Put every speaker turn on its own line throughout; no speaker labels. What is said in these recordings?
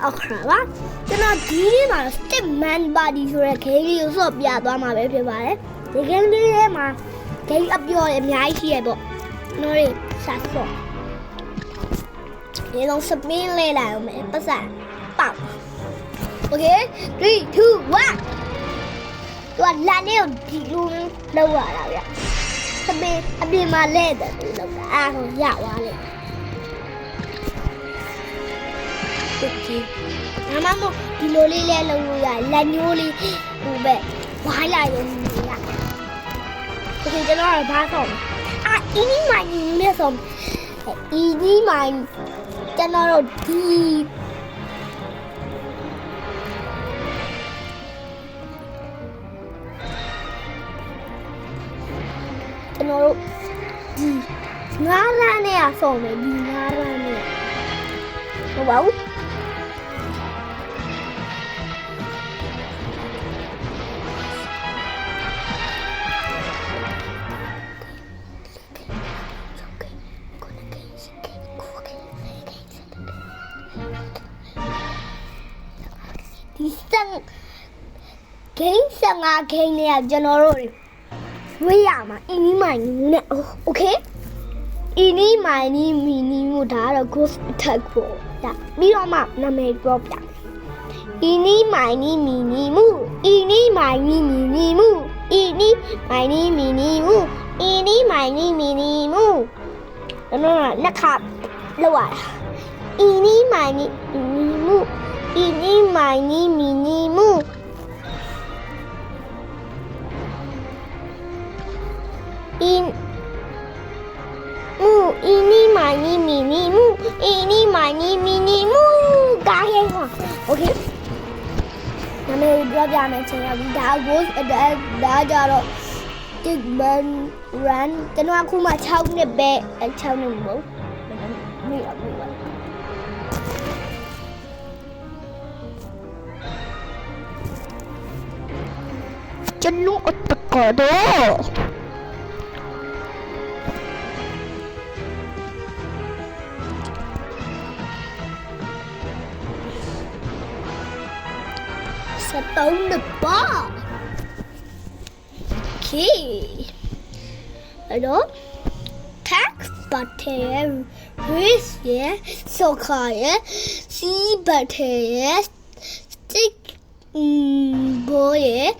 အခါပါကျွန်တော်ဒီနေ့မှာ Stick Man Body ဆိုတဲ့ game လေးကိုဆော့ပြသွားမှာပဲဖြစ်ပါတယ်ဒီ game လေးထဲမှာ game အပြော်အများကြီးရှိရပေါ့ကျွန်တော်တို့ဆက်ဆော့ဒီတော့ spin လေးလာအောင်မယ်ပတ်စံပေါက် Okay 3 2 1ตัวลานนี่ဒီလိုလောက်ရတာဗျအပြင်မှာလဲတယ်လို့လောက်တာအားကိုရသွားလေဒီမမဒီလိုလေးလဲလုံးလို့ရလက်ညိုးလေးဟိုပဲဝိုင်းလိုက်ရုံနဲ့ရโอเคကျွန်တော်ကဘာဆောင်အင်းကြီးမိုင်းနဲ့ဆောင်အင်းကြီးမိုင်းကျွန်တော်တို့ဒီကျွန်တော်တို့ဒီငါးရမ်းနဲ့ဆောင်မယ်ဒီငါးရမ်းနဲ့ဟုတ်ပါဘူးဒီစံဂိမ်းစံငါဂိမ်းနဲ့ကျွန်တော်တို့ဝေးရမှာအင်းနီးမိုင်းနဲ့โอเคအင်းနီးမိုင်းနီးမီနီးမို့ဒါကတော့ ghost attack ပေါ့ဒါပြီးတော့မှနာမည်ပြောပြအင်းနီးမိုင်းနီးမီနီးမှုအင်းနီးမိုင်းနီးမီနီးမှုအင်းနီးမိုင်းနီးမီနီးမှုအင်းနီးမိုင်းနီးမီနီးမှုနော်လက်ခလောက်ရတာအင်းနီးမိုင်းနီးမီနီးမှုအင်းနီးမိုင်းနီးမီနီးမှုini mani mini mu ini mani mini mu ကားဟဲ့ဟောโอเคနာမည်ပြောပြမယ်ချင်ရပြီဒါ goes ဒါကြတော့ Stick Man Run ကျွန်တော်အခုမှ6နှစ်ပဲ6နှစ်မဟုတ်မိရပြီကျွန်တော်အတကတော့73နှစ်ပါ Okay အဲ့တော့ tax butter race ရဲ့ soccer ရဲ့ c butter ရဲ့ stick ball ရဲ့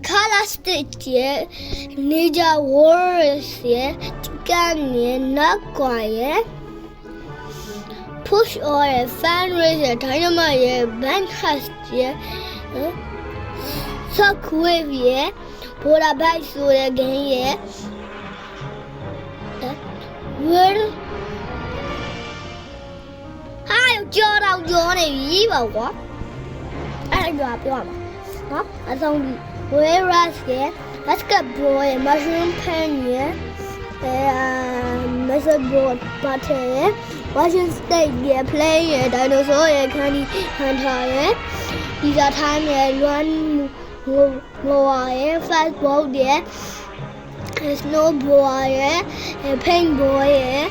color stick ရဲ့ ninja warriors ရဲ့ chicken ရဲ့ nakwa ရဲ့ push or fan race dynamite bank has shockwave polar bike ဆိုတဲ့ game ရဲ့ world ဟာကြောတော့ကြောနေပြီပါကွာအဲ့ဒါပြောရမှာနော်အဆုံးဒီ whereas ရဲ့ basketball ရဲ့ mushroom pen ရဲ့basketball butter ရဲ့ Washington State ရဲ့ play ရဲ့ dinosaur ရဲ့ candy hunter ရဲ့ pizza time ရဲ့ run mower ရဲ့ fastball ရဲ့ snowball ရဲ့ paintball ရဲ့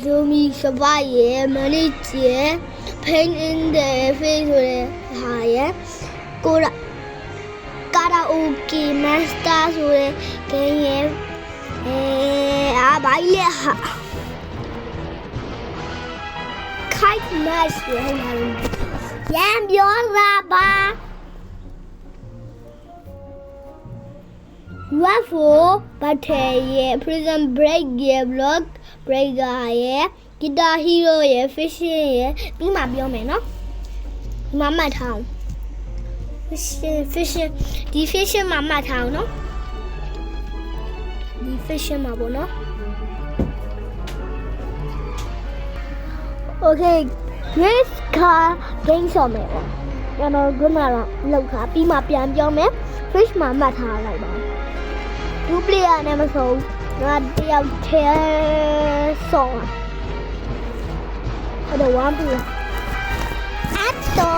zombie survive ရဲ့ manage ရဲ့ paint in the face ဆိုတဲ့ဟာရဲ့karaoke master ဆိုတဲ့ game ရဲ့ဘာလဲဟာ kite match ရဲ့ဟာရံပြောတာပါ waffle butter ရဲ့ prison break ရဲ့ block breaker ရဲ့ guitar hero ရဲ့ fishing ရဲ့ပြီးမှပြောမယ်နော်မမတ်ထောင်း fishing ဒီ fishing မမတ်ထောင်းနော်ဒီ fishing မှာပေါ့နော် Okay Grace car game ဆော်မယ်ပေါ့ကျွန်တော်ခုနကလောက်ခါပြီးမှပြန်ပြောမယ် fish မှာမှတ်ထားလိုက်ပါ2 player နဲ့မဆုံးငါတယောက်ထဲဆော်အဲ့တော့1 player အတော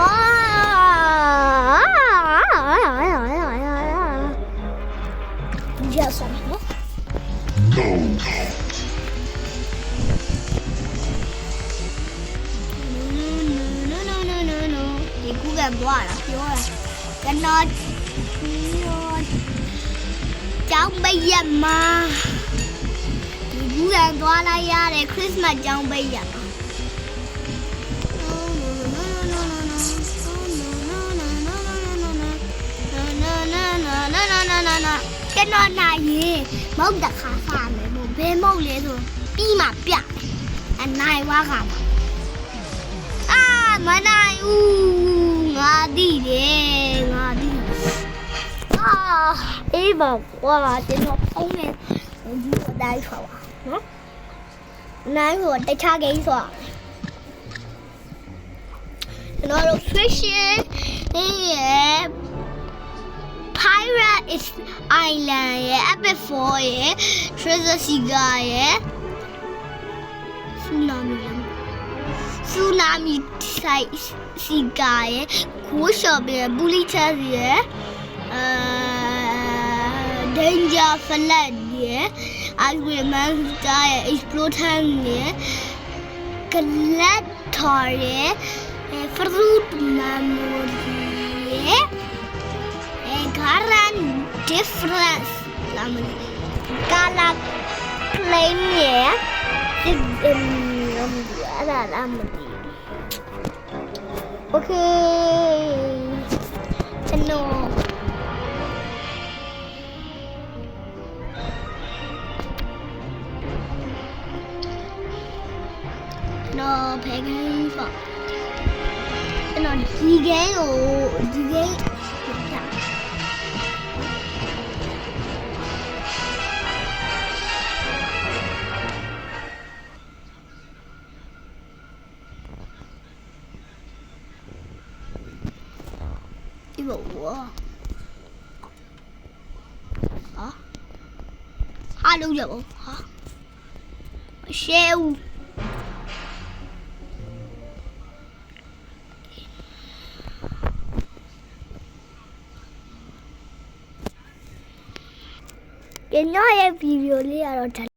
့ရဆော်နော်
Go.
ကန်သွားတာပြောတာကျွန်တော်ကျောင်းပိတ်ရမှာဘူးကန်သွားလိုက်ရတယ်ခရစ်စမတ်ကျောင်းပိတ်ရမှာကျွန်တော်နိုင်ရင်မုတ်တခါစားမယ်မို့ဘယ်မုတ်လဲဆိုပြီးမှပြအနိုင်ဝါကမှာမနိုင်ဘူးငါသိတယ်ငါသိအေးပါကွာကျွန်တော်ဖုန်းနဲ့ဒီအတိုင်းဆောပါနော်နိုင်ကိုတခြားကိန်းဆောကျွန်တော်တို့ fishing ရဲ့ Pirate is Island ရဲ့ Epic Fall ရဲ့ Treasure Seeker ရဲ့ Tsunami Seeker ရဲ့ Ghost Shop ရဲ့ Bully Chest ရဲ့Danger Flat ရဲ့ Iron Monster ရဲ့ Explosion ရဲ့ Gladiator ရဲ့ Fruit Memory ရဲ့ Garden Difference လာမလို့ Color Claim ရဲ့အဲ့ဒါလာမလို့ Okay ကျွန်တော်ဖဲကင်းဆိုကျွန်တော်ဒီကင်းကိုဒီကင်းဒီဘောဟာလုံးရပါဟာရှဲဦးကျွန်တော်ရဲ့ဗီဒီယိုလေးကတော့